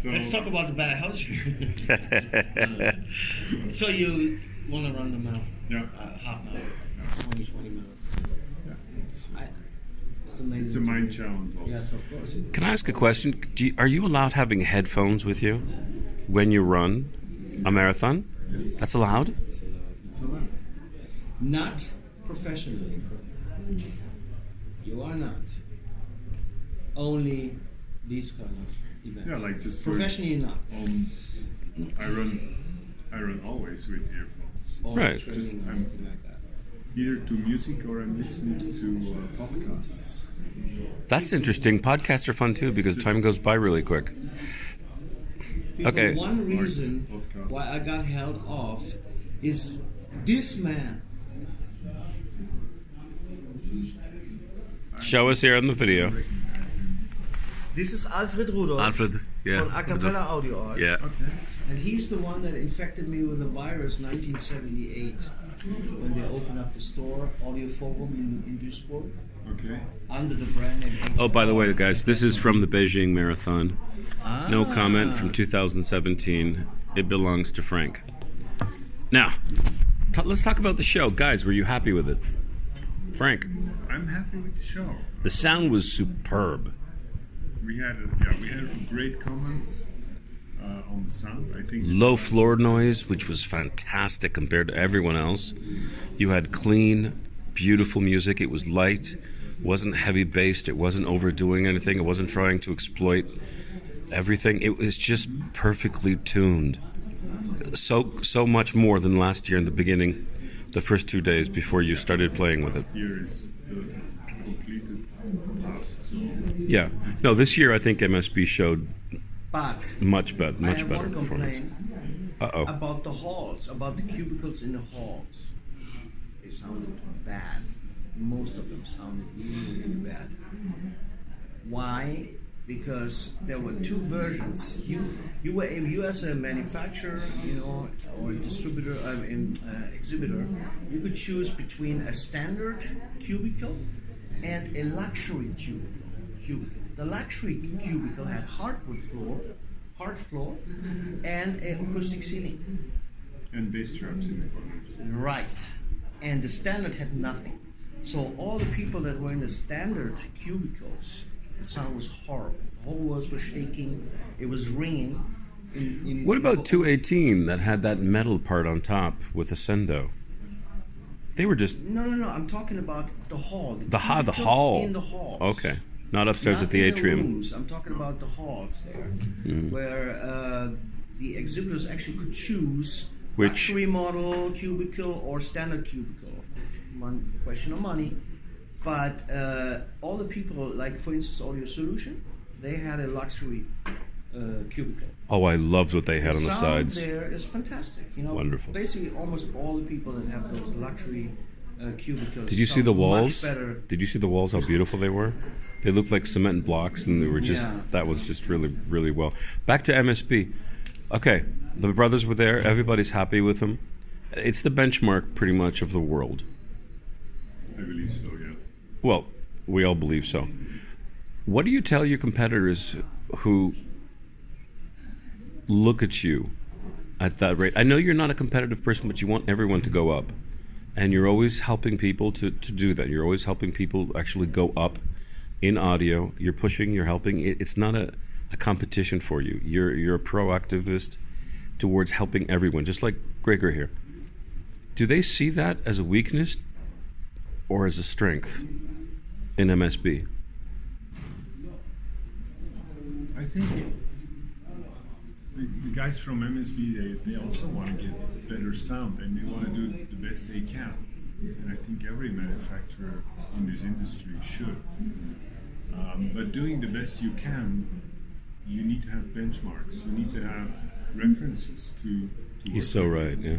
Let's talk about the bad house here. So you want to run the mile? Yeah. Half mile, 20 miles. Yeah. It's amazing. It's a mind challenge also. Yes, of course. Can I ask a question? Are you allowed having headphones with you when you run a marathon? Yes. That's allowed? It's allowed. Not professionally. You are not. Only these kind of events. Yeah, like just professionally not. I run always with earphones. Or Right. training or anything like that. Either to music or I'm listening to podcasts. That's interesting. Podcasts are fun too because time goes by really quick. Okay. One reason Podcast. why I got held off is this man. Show us here on the video. This is Alfred Rudolph Alfred, yeah. von A Cappella Audio Art. Yeah. Okay. And he's the one that infected me with the virus 1978 when they opened up the store, Audio Forum in Duisburg, Okay. under the brand name. Oh, by the way, guys, this is from the Beijing Marathon. No comment Ah. from 2017. It belongs to Frank. Now, let's talk about the show. Guys, were you happy with it? Frank, I'm happy with the show. the sound was superb. We had great comments on the sound. I think Low floor noise, which was fantastic compared to everyone else. You had clean, beautiful music. It was light, wasn't heavy bassed. It wasn't overdoing anything. It wasn't trying to exploit everything. It was just perfectly tuned. So much more than last year in the beginning, the first 2 days before you started playing with it. last year is the completed past. So Yeah. No, this year I think MSB showed But much I better have one performance. complaint Uh-oh. about the halls, about the cubicles in the halls. They sounded bad. Most of them sounded really, really bad. Why? Because there were two versions. You as a manufacturer, or a distributor, exhibitor, you could choose between a standard cubicle and a luxury cubicle. The luxury cubicle had hard floor, and an acoustic ceiling. and bass traps in the corners. Right. And the standard had nothing. So all the people that were in the standard cubicles, the sound was horrible. The whole walls were shaking. It was ringing. What about 218 that had that metal part on top with a sendo? They were just No. I'm talking about the hall. the cubicles hall. in the halls. Okay, not upstairs Not at the in atrium. rooms. I'm talking about the halls there, where the exhibitors actually could choose Which- luxury model cubicle or standard cubicle. Of course, one question of money, but all the people, like for instance, Audio Solution, they had a luxury cubicle. Oh, I loved what they had on the sound sides. there is fantastic. Wonderful. Basically, almost all the people that have those luxury cubicles. Did you see sound the much walls? better. Did you see the walls? How beautiful they were. They looked like cement blocks, and they were just Yeah. that was just really, really well. Back to MSB. Okay, the brothers were there. Everybody's happy with them. It's the benchmark, pretty much, of the world. I believe so, yeah. Well, we all believe so. What do you tell your competitors who look at you at that rate? I know you're not a competitive person, but you want everyone to go up. And you're always helping people to do that. You're always helping people actually go up in audio. You're pushing, you're helping. It's not a competition for you. You're a proactivist towards helping everyone, just like Gregor here. Do they see that as a weakness or as a strength in MSB? I think the guys from MSB, they also want to get better sound and they want to do the best they can. And I think every manufacturer in this industry should. But doing the best you can, you need to have benchmarks. You need to have references to He's work so with. right, yeah.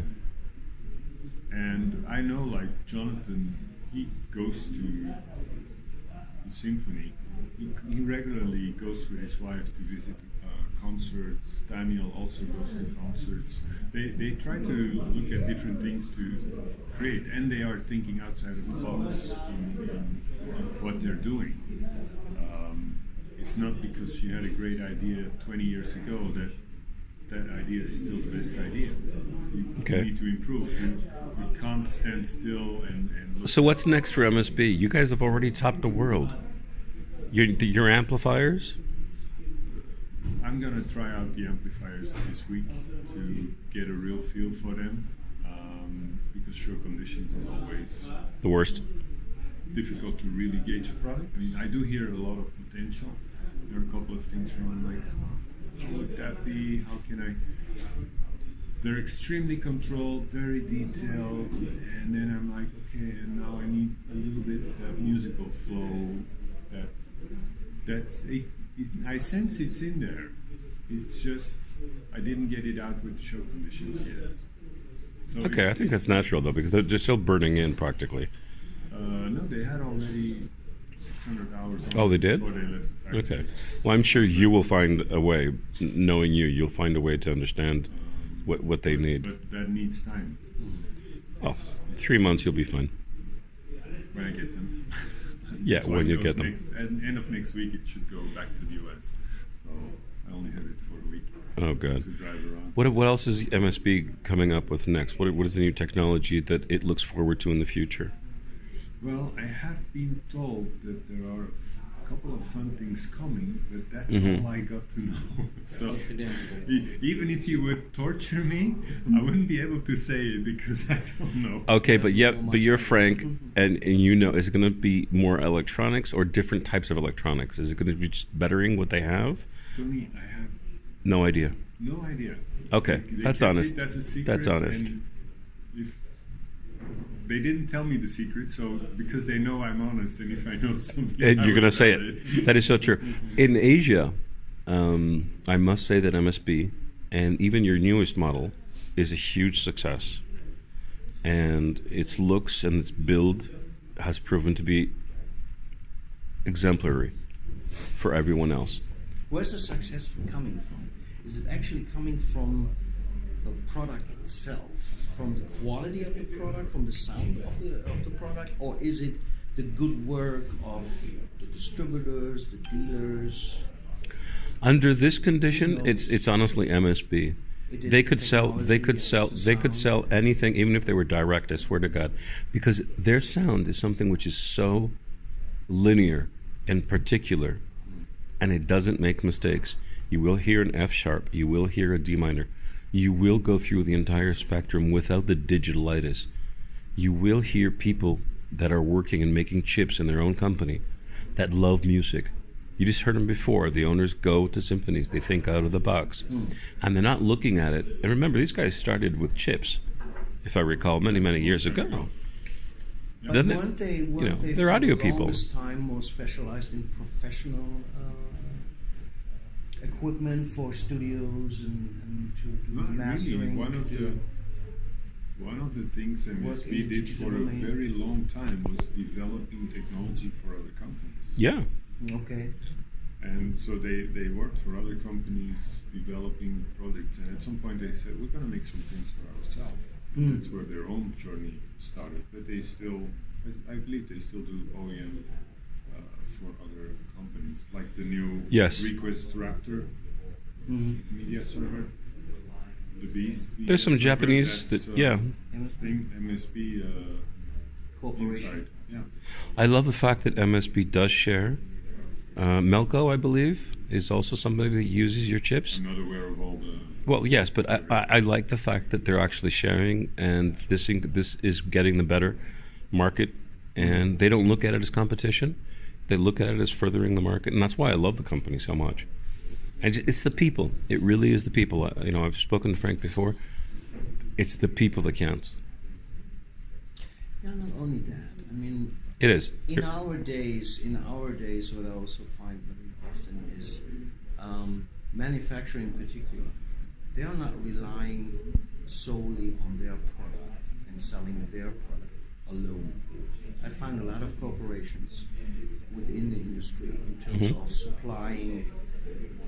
And I know, like Jonathan, he goes to the symphony. He regularly goes with his wife to visit concerts. Daniel also goes to concerts. They try to look at different things to create, and they are thinking outside of the box in what they're doing. it's not because you had a great idea 20 years ago that that idea is still the best idea. You need to improve. You can't stand still and look. So what's next for MSB? You guys have already topped the world. Your amplifiers? I'm gonna try out the amplifiers this week to get a real feel for them, because show conditions is always The worst. difficult to really gauge a product. I mean, I do hear a lot of potential. There are a couple of things where I'm like, how would that be? How can I? They're extremely controlled, very detailed, and then I'm like, okay, and now I need a little bit of that musical flow. I sense it's in there. It's just I didn't get it out with show conditions yet. So Okay, I think that's natural though, because they're still burning in practically. No, they had already 600 hours on Oh, they did? before they left the factory. Okay. Well, I'm sure you will find a way. Knowing you'll find a way to understand what they need. But that needs time. Oh, 3 months you'll be fine. When I get them. Yeah, So when it you goes get them. At the end of next week, it should go back to the US. So I only have it for a week Oh, to good. drive around. What else is MSB coming up with next? What is the new technology that it looks forward to in the future? Well, I have been told that there are a couple of fun things coming, but that's Mm-hmm. all I got to know. So Confidential. even if you would torture me, I wouldn't be able to say it because I don't know. Okay, but you're frank, and you know, is it going to be more electronics or different types of electronics? Is it going to be just bettering what they have? Tony, I have No idea. no idea. Okay, They that's kept honest. it as a secret, That's honest. and if they didn't tell me the secret, so because they know I'm honest, and if I know something, And I you're would going to say tell it. That is so true. In Asia, I must say that MSB and even your newest model is a huge success. And its looks and its build has proven to be exemplary for everyone else. Where's the success coming from? Is it actually coming from the product itself, from the quality of the product, from the sound of the product, or is it the good work of the distributors, the dealers? Under this condition, it's honestly MSB. It is They the could sell technology, they it's could the sell anything, even if they were direct, I swear to God. Because their sound is something which is so linear and particular, and it doesn't make mistakes. You will hear an F sharp, you will hear a D minor. You will go through the entire spectrum without the digitalitis. You will hear people that are working and making chips in their own company that love music. You just heard them before. The owners go to symphonies. They think out of the box. And they're not looking at it. And remember, these guys started with chips, if I recall, many, many years ago. But Doesn't it? weren't they, they're for audio the people. longest time more specialized in professional equipment for studios and to do Not mastering? really. to One of the things Work in MSB the did digital for a domain. very long time was developing technology for other companies. Yeah. Okay. And so they worked for other companies developing products, and at some point they said, we're going to make some things for ourselves. Mm. That's where their own journey started. But they still, I believe they still do OEM for other companies, like the new Yes. Request Raptor media server, the Beast. There's some media server, Japanese that's, that, yeah. MSB Corporation. inside. Yeah. I love the fact that MSB does share. Melco, I believe, is also somebody that uses your chips. I'm not aware of all the. Well, yes, but I like the fact that they're actually sharing, and this is getting the better market, and they don't look at it as competition. They look at it as furthering the market, and that's why I love the company so much. And it's the people. It really is the people. You know, I've spoken to Frank before. It's the people that counts. Yeah, not only that. I mean, It is. in our days, what I also find very often is manufacturing in particular. They are not relying solely on their product and selling their product alone. I find a lot of corporations within the industry in terms of supplying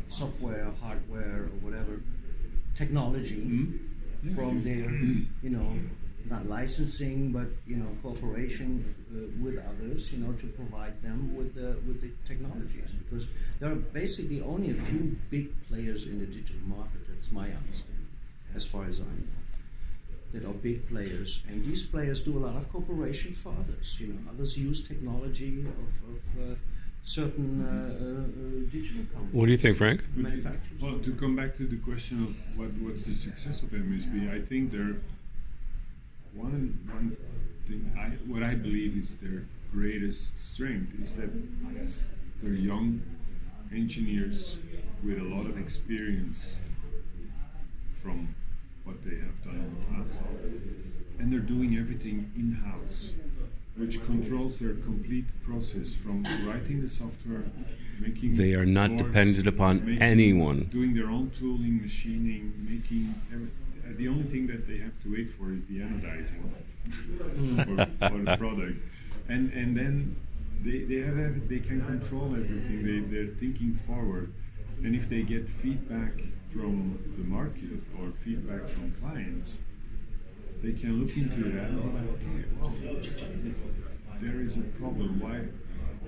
software, hardware, or whatever technology from their, not licensing, but cooperation with others, to provide them with the technologies, because there are basically only a few big players in the digital market. That's my understanding, as far as I know. That are big players, and these players do a lot of cooperation for others. Others use technology of certain digital companies. What do you think, Frank? Manufacturers. Well, to come back to the question of what's the success of MSB, I think one thing what I believe is their greatest strength is that they're young engineers with a lot of experience from what they have done in the past, and they're doing everything in-house, which controls their complete process from writing the software, making They are not boards, dependent upon anyone. doing their own tooling, machining, making the only thing that they have to wait for is the anodizing for the product, and then they can control everything. They're thinking forward, and if they get feedback from the market or feedback from clients, they can look into that and be like, okay, well, if there is a problem,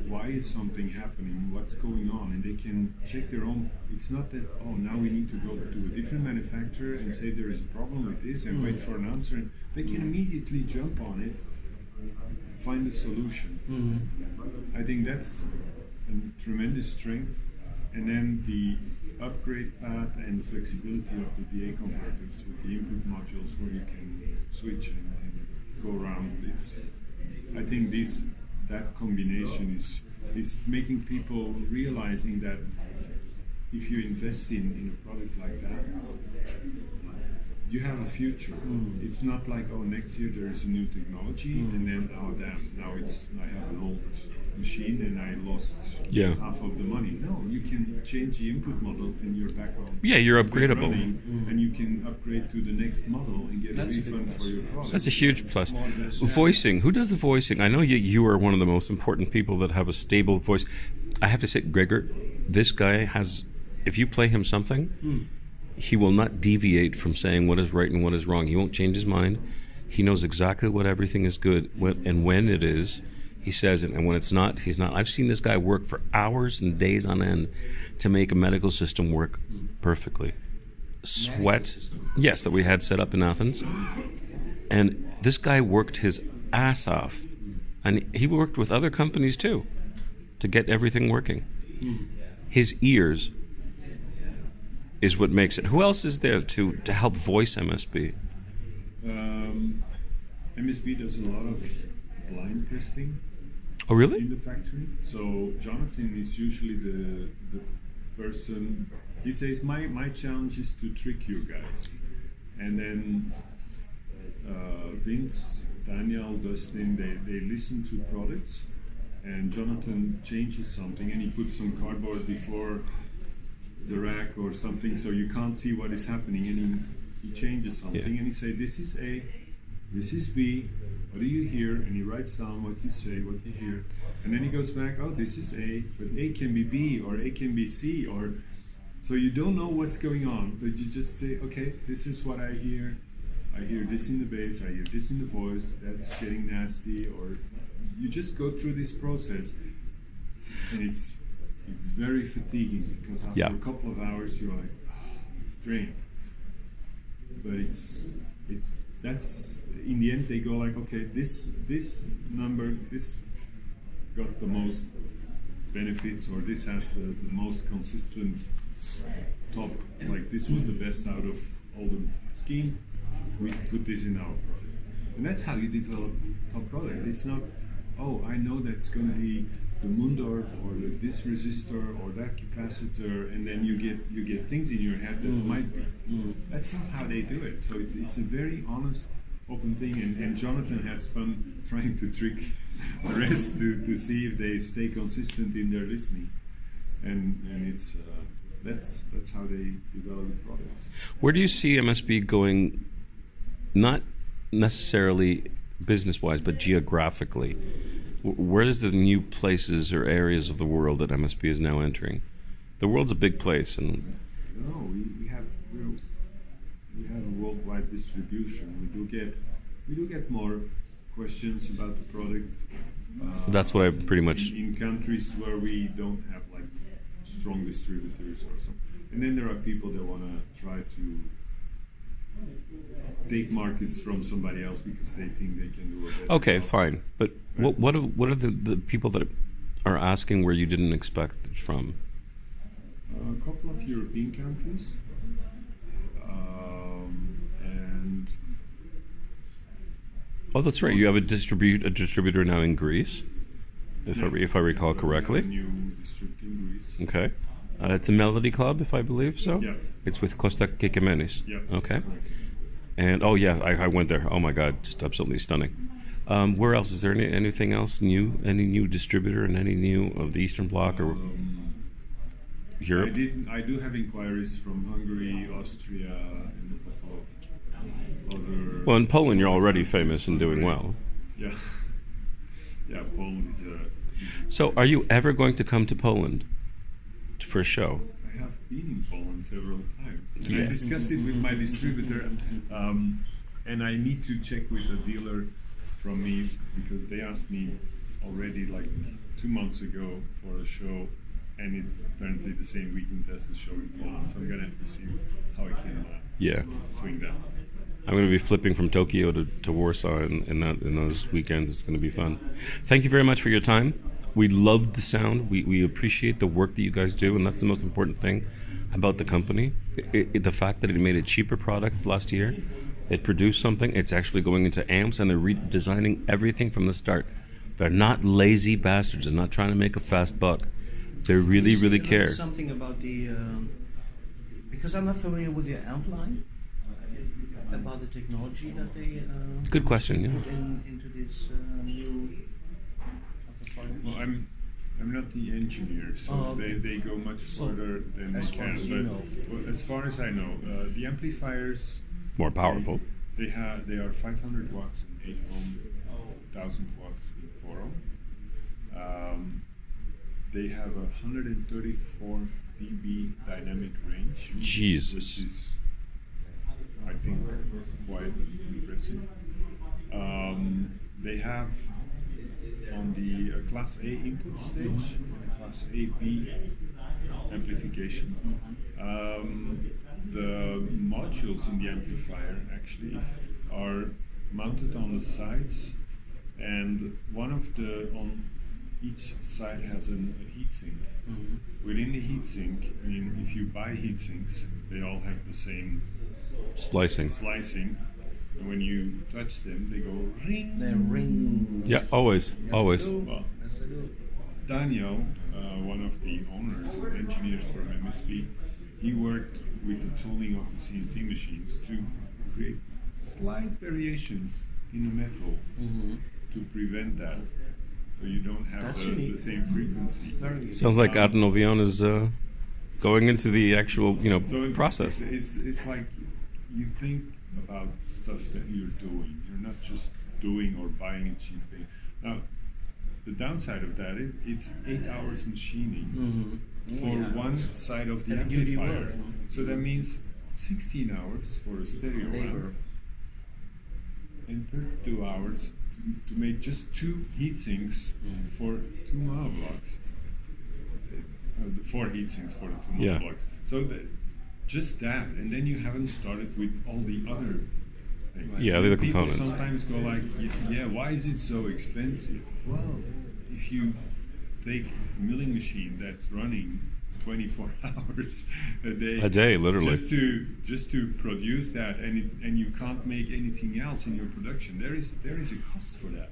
why is something happening? What's going on? And they can check their own. It's not that, oh, now we need to go to a different manufacturer and say there is a problem with this and wait for an answer. And they can immediately jump on it, find a solution. I think that's a tremendous strength. And then the upgrade path and the flexibility of the DA converters with the input modules where you can switch and go around. I think that combination is making people realizing that if you invest in a product like that, you have a future. It's not like, oh, next year there is a new technology and then, oh damn, now I have an old machine and I lost half of the money. No, you can change the input model and you're back on. Yeah, you're upgradable. And you can upgrade to the next model and get a refund for your product. That's a huge plus. Voicing. Who does the voicing? I know you are one of the most important people that have a stable voice. I have to say, Gregor, this guy has, if you play him something, he will not deviate from saying what is right and what is wrong. He won't change his mind. He knows exactly what everything is good and when it is. He says it, and when it's not, he's not. I've seen this guy work for hours and days on end to make a medical system work perfectly. Sweat, yes, that we had set up in Athens. And this guy worked his ass off. And he worked with other companies too to get everything working. His ears is what makes it. Who else is there to help voice MSB? MSB does a lot of blind testing. Oh, really? In the factory. So Jonathan is usually the person. He says, my challenge is to trick you guys. And then Vince, Daniel, Dustin, they listen to products, and Jonathan changes something and he puts some cardboard before the rack or something so you can't see what is happening, and he changes something and he says, this is A, this is B, what do you hear? And he writes down what you say, what you hear, and then he goes back, oh, this is A, but A can be B or A can be C, or so you don't know what's going on, but you just say, okay, this is what I hear this in the bass, I hear this in the voice, that's getting nasty, or you just go through this process, and it's very fatiguing because after a couple of hours you're like drained. But that's in the end they go like, okay, this number, this got the most benefits, or this has the most consistent top, like this was the best out of all the scheme, we put this in our product. And that's how you develop top product. It's not, oh, I know that's going to be the Mundorf or this resistor or that capacitor, and then you get things in your head that might be. That's not how they do it. So it's a very honest, open thing, and Jonathan has fun trying to trick the rest to see if they stay consistent in their listening, and it's that's how they develop the products. Where do you see MSB going? Not necessarily business-wise, but geographically. Where is the new places or areas of the world that MSB is now entering? The world's a big place, and we have a worldwide distribution. We do get We do get more questions about the product. That's what I pretty much. In countries where we don't have like strong distributors or something. And then there are people that want to try to take markets from somebody else because they think they can do a better Okay, job. fine. But what are the people that are asking where you didn't expect it from? A couple of European countries. And Oh, that's right. You have a distributor now in Greece, if I recall correctly. new district in Greece. Okay. It's a Melody Club, if I believe so. Yeah. It's with Costa Kekemenis. Yeah. Okay. And oh yeah, I went there. Oh my God, just absolutely stunning. Where else is there anything else new? Any new distributor in any new of the Eastern Bloc or Europe? I do have inquiries from Hungary, Austria, and a couple of other. Well, in Poland, you're already famous and doing well. Yeah. Yeah, Poland is a. So, are you ever going to come to Poland for a show? I have been in Poland several times. And Yeah. I discussed it with my distributor, and I need to check with a dealer from me because they asked me already like 2 months ago for a show, and it's apparently the same weekend as the show in Poland. So I'm gonna have to see how I can Yeah. swing that. I'm going to be flipping from Tokyo to Warsaw in those weekends. It's going to be fun. Thank you very much for your time. We loved the sound. We appreciate the work that you guys do, and that's the most important thing about the company. The fact that it made a cheaper product last year, it produced something, it's actually going into amps, and they're redesigning everything from the start. They're not lazy bastards. They're not trying to make a fast buck. They really, really care. Something about the because I'm not familiar with the amp line. About the technology that they Good question, yeah. put into this new amplifiers. Well, I'm not the engineer, so Oh, okay. they go much further than as we far can. as you But know. well, as far as I know, the amplifiers More powerful. they are 500 watts in 8 ohm, 1000 watts in 4 ohm. They have a 134 dB dynamic range, Jesus. which is, I think, quite impressive. They have on the Class A input stage and Class AB amplification. The modules in the amplifier actually are mounted on the sides, and one of the on each side has a heatsink. Within the heatsink, I mean, if you buy heatsinks, they all have the same Slicing. slicing, and when you touch them, they go ring. They ring. Yeah, always. Always. Well, Yes, they do. Daniel, one of the owners and engineers from MSB, he worked with the tooling of the CNC machines to create slight variations in the metal to prevent that, so you don't have That's the unique. same frequency. Very. Sounds like Adenovion is going into the actual, So process. It's like you think about stuff that you're doing. You're not just doing or buying a cheap thing. Now, the downside of that is it's 8 hours machining for one side of the Heavy duty amplifier. work. So that means 16 hours for a stereo Labor. amp and 32 hours to make just 2 heat sinks for 2 monoblocks. The 4 heat sinks for the 2 Yeah. monoblocks. So just that, and then you haven't started with all the other things. Yeah, the other People components. sometimes go like, yeah, why is it so expensive? Well, if you take a milling machine that's running 24 hours a day, Literally. just to produce that, and you can't make anything else in your production, there is a cost for that.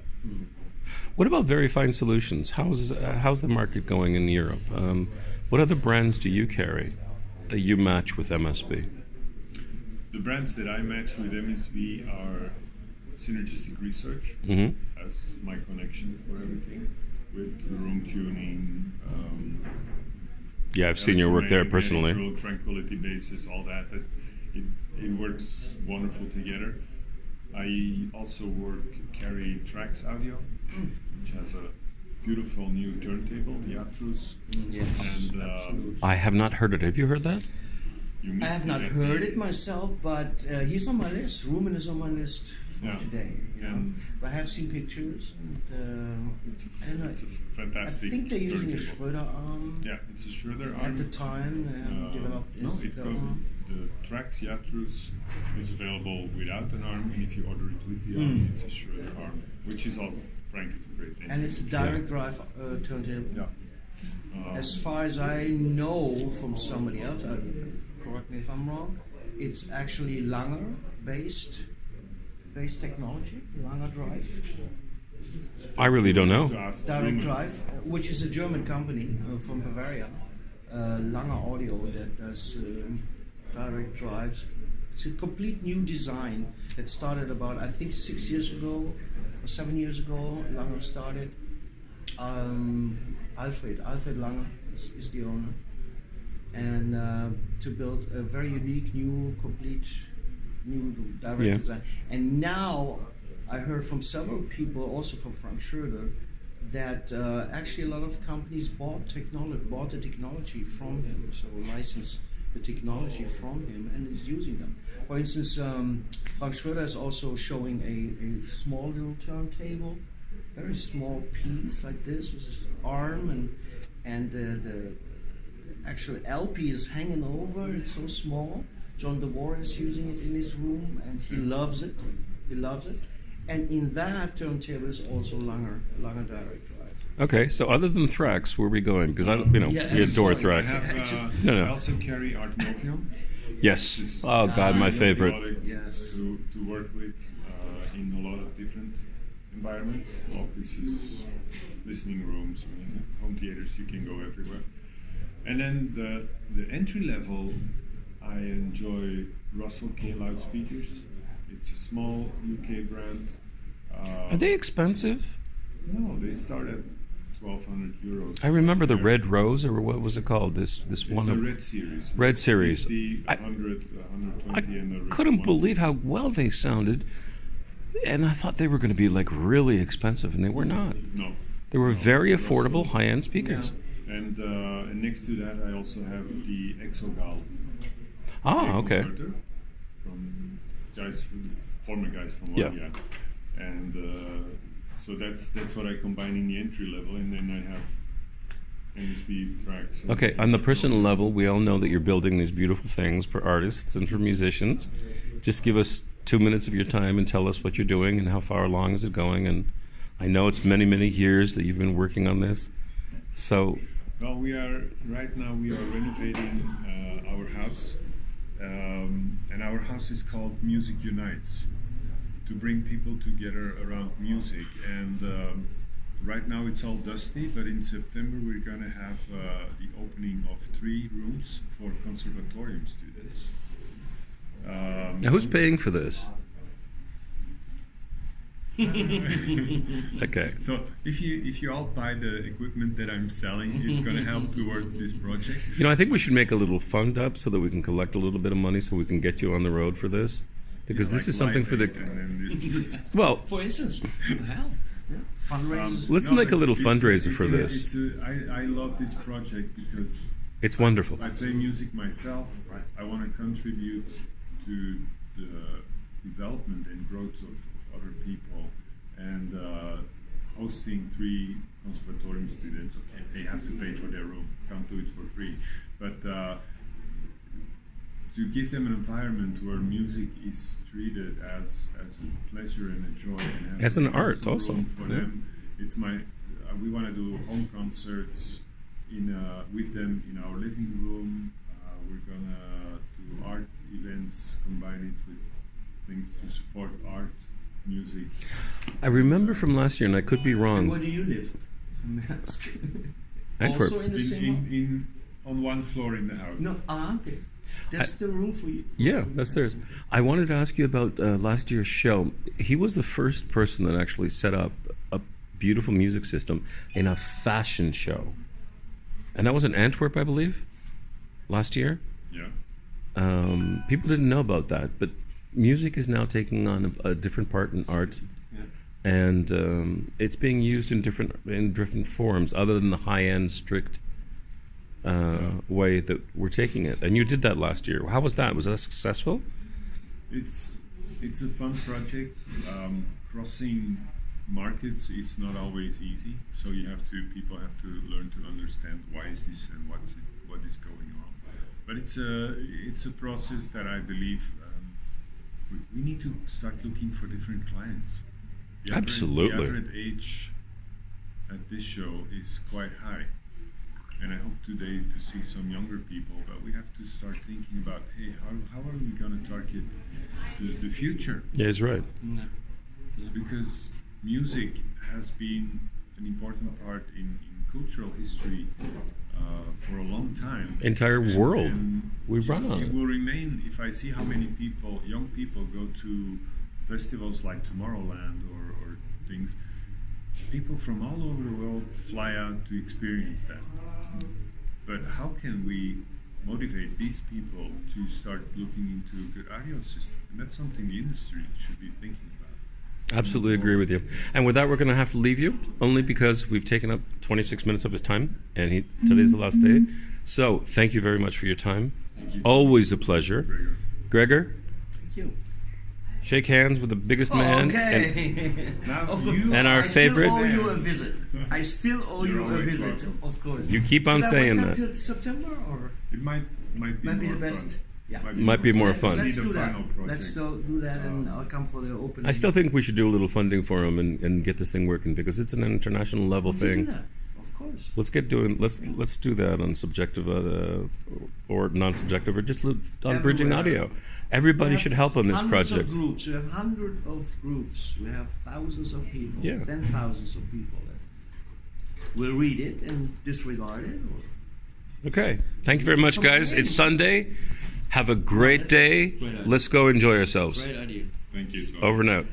What about Very Fine Solutions? How's the market going in Europe? What other brands do you carry that you match with MSB? The brands that I match with MSB are Synergistic Research. That's my connection for everything with the room tuning. Yeah, I've seen your work there personally. Natural tranquility basis, all that. It works wonderful together. I also carry Trax Audio, which has a beautiful new turntable, the Atrus. Yes. And I have not heard it. Have you heard that? you I missed have not it. heard it myself, but he's on my list. Rumen is on my list for Yeah. today. You know, And but I have seen pictures, and it's a I fantastic. think they're using a turntable. Schroeder arm. Yeah, it's a Schroeder arm. At the time, developed no, is it the goes, arm. the Trax Yatrus is available without an arm, and if you order it with the arm, it's a Schroeder arm, which is also, Frank, is a great name. And it's a direct drive turntable. Yeah. As far as I know from somebody else, correct me if I'm wrong, it's actually Langer based technology, Langer drive, I really don't To know. ask direct Ruben. drive, which is a German company from Bavaria, Langer Audio, that does direct drives. It's a complete new design that started about, I think, 6 years ago or 7 years ago. Langer started. Alfred Langer is the owner, and to build a very unique, complete new direct Yeah. design. And now I heard from several people, also from Frank Schroeder, that actually a lot of companies bought the technology from him, so licensed the technology from him and is using them. For instance, Frank Schroeder is also showing a small little turntable, very small piece like this with his arm, and the actual LP is hanging over. It's so small. John DeWar is using it in his room, and he loves it. He loves it. And in that turntable is also Langer direct drive. Okay, so other than Thrax, where are we going? Because we adore sorry. I Thrax. have No. I also carry Art Movium. Yes. Oh God, my favorite. Yes. To work with in a lot of different environments, offices, listening rooms, home theaters. You can go everywhere. And then the entry level, I enjoy Russell K loudspeakers. It's a small UK brand. Are they expensive? No, they start at 1,200 euros. I remember the Red Rose, or what was it called? This It's one a of Red Series. Red Series. 50, I- 100, 120, and the Red couldn't 150. believe how well they sounded, and I thought they were going to be like really expensive, and they were not. No. They were very affordable, high-end speakers. And next to that, I also have the Exogal. Ah, okay. converter from former guys from Yeah. Audia. And so that's what I combine in the entry level, and then I have MSB tracks. and- Okay, on the personal level, we all know that you're building these beautiful things for artists and for musicians. Just give us 2 minutes of your time and tell us what you're doing and how far along is it going. And I know it's many, many years that you've been working on this. So, Well, right now we are renovating our house, and our house is called Music Unites, to bring people together around music. And right now it's all dusty, but in September we're gonna have the opening of 3 rooms for conservatorium students. now who's paying for this? Okay. So if you all buy the equipment that I'm selling, it's gonna help towards this project. You know, I think we should make a little fund up so that we can collect a little bit of money so we can get you on the road for this. Because this Like is something for the. Live Aid and then this- Well, For instance, hell, fundraisers. let's No, make a but little it's fundraiser for it's this. I love this project because It's wonderful. I play music myself. I want to contribute to the development and growth of other people. And hosting 3 conservatorium students, okay, they have to pay for their room. Can't do it for free. But to give them an environment where music is treated as a pleasure and a joy, and have As an a art personal also, room for yeah. them. It's we want to do home concerts with them in our living room. We're gonna do art events, combine it with things to support art, music. I remember from last year, and I could be Where wrong. do you live? If I may ask. Antwerp. Also in the same. On one floor in the house. No, okay. There's still room for you. Yeah, that's theirs. I wanted to ask you about last year's show. He was the first person that actually set up a beautiful music system in a fashion show. And that was in Antwerp, I believe, last year. Yeah. People didn't know about that, but music is now taking on a different part in art. Yeah. And it's being used in different forms other than the high-end strict way that we're taking it. And you did that last year. How was that? Was that successful? It's It's a fun project. Crossing markets is not always easy, so people have to learn to understand why is this and what is going on. But it's a process that I believe we need to start looking for different clients. Absolutely. The average age at this show is quite high. And I hope today to see some younger people, but we have to start thinking about, hey, how are we going to target the future? Yeah, he's right. Because music has been an important part in cultural history for a long time. Entire world. And We run on it it. will remain if I see how many people, young people, go to festivals like Tomorrowland or things. People from all over the world fly out to experience that. But how can we motivate these people to start looking into a good audio system? And that's something the industry should be thinking about. Absolutely agree with you. And with that, we're going to have to leave you, only because we've taken up 26 minutes of his time, and today's the last day. So thank you very much for your time. Always a pleasure. Gregor, Thank you. shake hands with the biggest man. Okay. And our favorite. I still owe you a visit. I still owe You're you a always visit, welcome. of course. You keep on Should saying I wait that. until September, or It might be might be more the best? fun. Yeah. Might be more fun. Let's See the do that. final project. Let's do that, and I'll come for the opening. I still think we should do a little funding for him and get this thing working, because it's an international level We can do thing. that, of course. Let's do that on subjective or non-subjective, or just on bridging Everywhere. audio. Everybody We have should help on this hundreds project. Of groups. We have hundreds of groups. We have thousands of people. Yeah. 10,000s of people that will read it and disregard it. Or Okay. Thank you very much, guys. It's Sunday. Have a great day. Great idea. Let's go enjoy ourselves. great idea. Thank you, Tom. Over and out.